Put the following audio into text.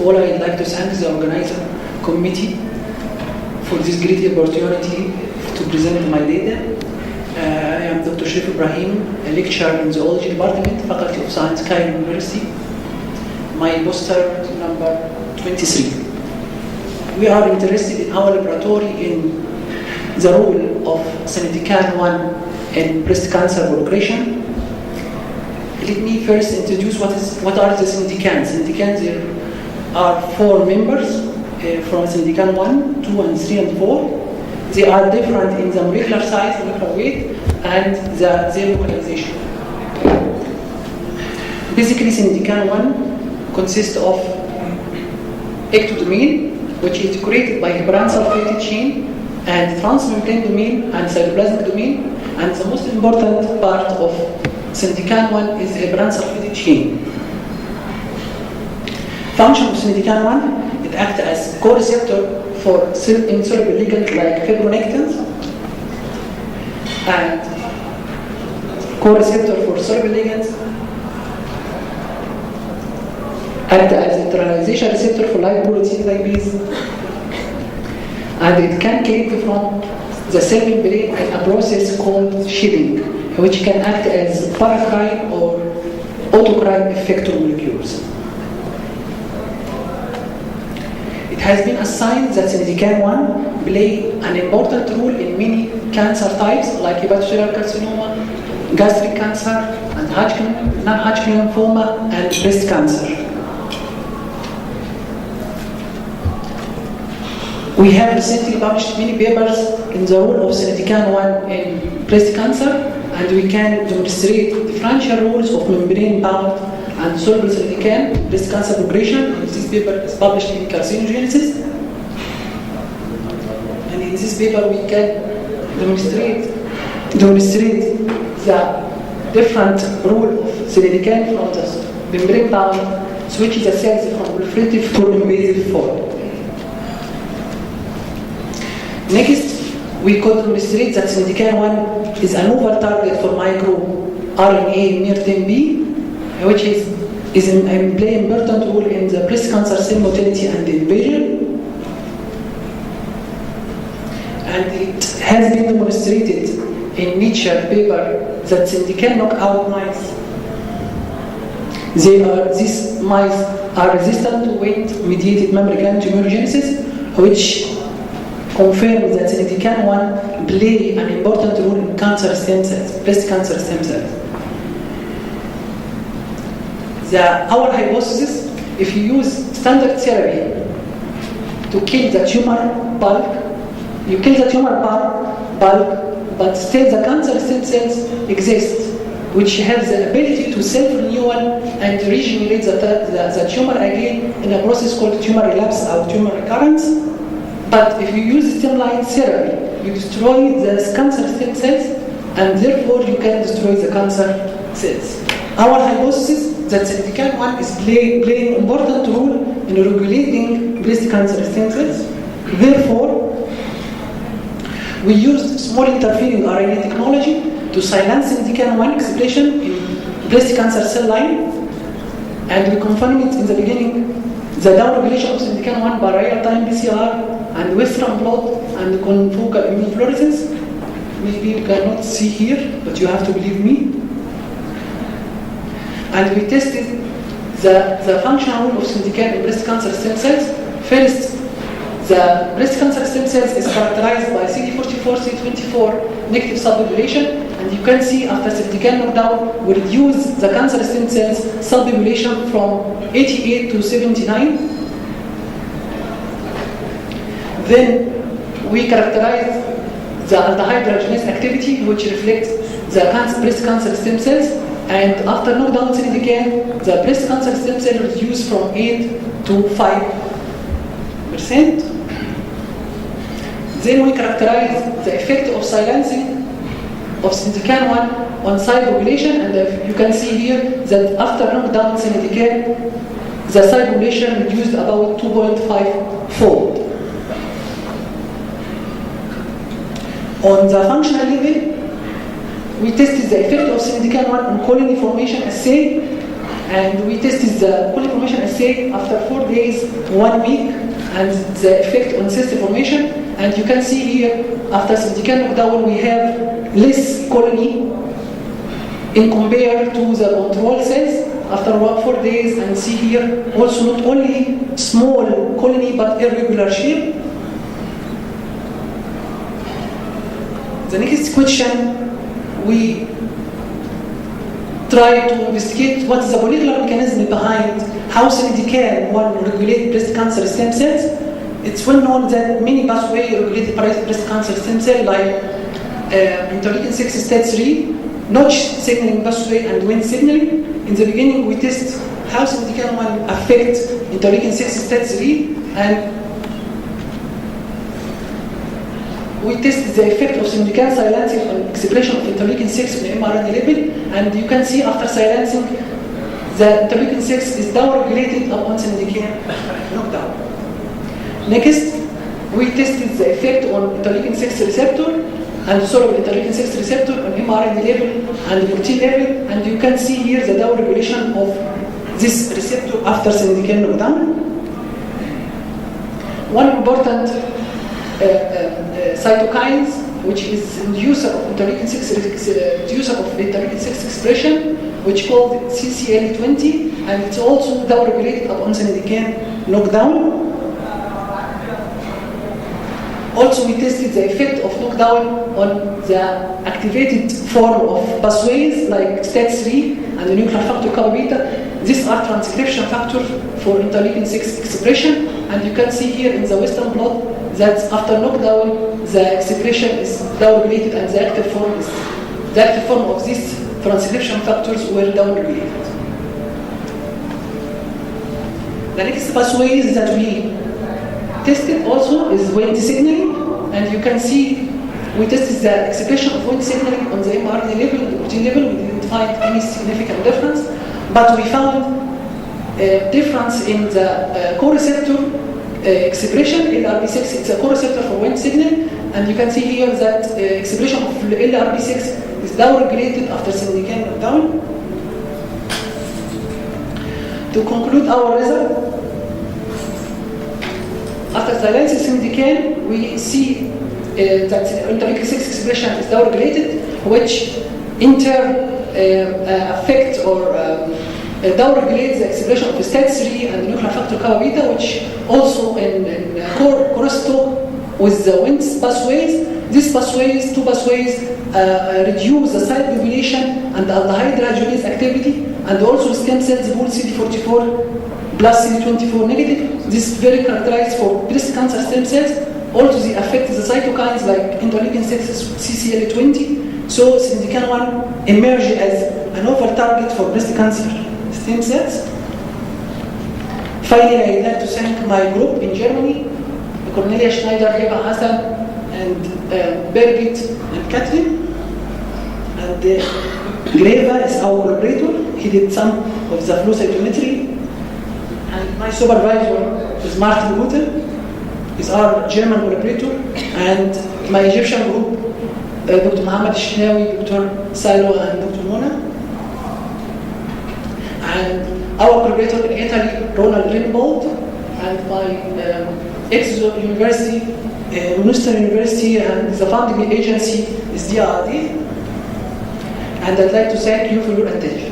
of all, I'd like to thank the organizer committee for this great opportunity to present my data. I am Dr. Sharif Ibrahim, a lecturer in the Zoology Department, Faculty of Science, Cairo University. My poster number 23. We are interested in our laboratory in the role of Synedican-1 in breast cancer progression. Let me first introduce what are the Synedicans. Synedicans, there are 4 members from Synedican-1, 2, and 3, and 4. They are different in the molecular size, molecular weight, and their localization. Basically, Synedican-1 consists of ectodomain, which is decorated by heparan sulfated chain, and transmembrane domain and cytoplasmic domain. And the most important part of Synedican-1 is the heparan sulfated chain. Function of Synedican-1, it acts as co-receptor for insoluble ligands like fibronectins, and co-receptor for soluble ligands, act as internalization receptor for lipoprotein lipase, and it can cleave from the cell membrane in a process called shedding, which can act as paracrine or autocrine effector molecules. It has been assigned that Synedican-1 play an important role in many cancer types like hepatocellular carcinoma, gastric cancer, and non-Hodgkin lymphoma, and breast cancer. We have recently published many papers in the role of Synedican-1 in breast cancer, and we can demonstrate differential roles of membrane-bound and soluble Synedican in breast cancer progression. And this paper is published in Carcinogenesis. And in this paper, we can demonstrate the different role of Synedican from the membrane-bound, switching the cells from proliferative to invasive form. Next, we could demonstrate that Synedican-1 is a novel target for microRNA miR10B, which is play an important role in the breast cancer cell motility and invasion. And it has been demonstrated in Nature paper that Synedican knockout mice, these mice are resistant to Wnt-mediated mammary gland tumorigenesis, which confirms that Synedican-1 play an important role in cancer stem cells, breast cancer stem cells. Our hypothesis, if you use standard therapy to kill the tumor bulk, you kill the tumor bulk, but still the cancer stem cells exist, which have the ability to self-renew and regenerate the tumor again in a process called tumor relapse or tumor recurrence. But if you use stem-line therapy, you destroy the cancer stem cells, and therefore you can destroy the cancer cells. Our hypothesis that Synedican-1 is playing an important role in regulating breast cancer stem cells. Therefore, we used small interfering RNA technology to silence Synedican-1 expression in breast cancer cell line, and we confirmed it in the beginning the downregulation of Synedican-1 by real-time PCR and Western blot and confocal immunofluorescence. Maybe you cannot see here, but you have to believe me. And we tested the functional role of Synedican in breast cancer stem cells. First, the breast cancer stem cells is characterized by CD44, CD24 negative subpopulation, and you can see after Synedican knockdown, we reduce the cancer stem cells subpopulation from 88 to 79. Then we characterize the aldehyde dehydrogenase activity, which reflects the breast cancer stem cells. And after knockdown Synedican, the breast cancer stem cell reduced from 8 to 5%. Then we characterize the effect of silencing of Synedican-1 on side population, and you can see here that after knockdown Synedican, the side population reduced about 2.5-fold. On the functional level, we tested the effect of Synedican-1 on colony formation assay, And we tested the poly formation assay after 4 days, 1 week, and the effect on cyst formation. And you can see here, after syndican knockdown, we have less colony in compared to the control cells after 4 days. And see here, also not only small colony, but irregular shape. The next question, we try to investigate what is the molecular mechanism behind how syndican one regulate breast cancer stem cells. It's well known that many pathways regulate breast cancer stem cell, like interleukin 6 stat 3, notch signaling pathway, and Wnt signaling. In the beginning, we test how syndican one affect interleukin 6 stat 3, and we test the effect of syndican silencing on expression of interleukin 6 in mRNA level, and you can see after silencing, the interleukin 6 is down-regulated upon syndican knockdown. Next, we tested the effect on interleukin 6 receptor and soluble interleukin 6 receptor on mRNA level and protein level, and you can see here the down-regulation of this receptor after syndican knockdown. One important cytokines, which is inducer of interleukin 6 expression, which called CCL20, and it's also down-regulated upon syndican knockdown. Also, we tested the effect of knockdown on the activated form of pathways like STAT3 and the nuclear factor kappa beta. These are transcription factors for interleukin 6 expression, and you can see here in the Western blot that after knockdown, the expression is down-regulated, and the active form of these transcription factors were down-regulated. The next pathways that we tested also is Wnt signaling, and you can see we tested the expression of Wnt signaling on the mRNA level and the protein level. We didn't find any significant difference, but we found a difference in the co-receptor expression. LRB6, it's a co-receptor for Wnt signal, and you can see here that expression of LRB6 is down-regulated after syndican knockdown. To conclude our result, after silencing syndican, we see that interleukin 6 expression is down-regulated, which in turn affect or down-regulates the expression of STAT3 and nuclear factor kappa beta, which also in crosstalk with the Wnt pathways. These pathways, two pathways, reduce the site population and aldehyde dehydrogenase activity, and also stem cells pool CD44 plus CD24 negative. This is very characterized for breast cancer stem cells. Also, they affect the cytokines like interleukin 6, CCL20. So, syndican 1 emerge as a novel target for breast cancer stem cells. Finally, I'd like to thank my group in Germany, Cornelia Schneider, Heba Hassan, and Birgit and Katrin. And Greva is our collaborator. He did some of the flow cytometry. And my supervisor is Martin Guter. He's our German collaborator. And my Egyptian group, Dr. Mohammed Shinawi, Dr. Salo, and Dr. Mona. And our collaborator in Italy, Ronald Rimbold. And my ex-university, Western University, and the funding agency is DRD. And I'd like to thank you for your attention.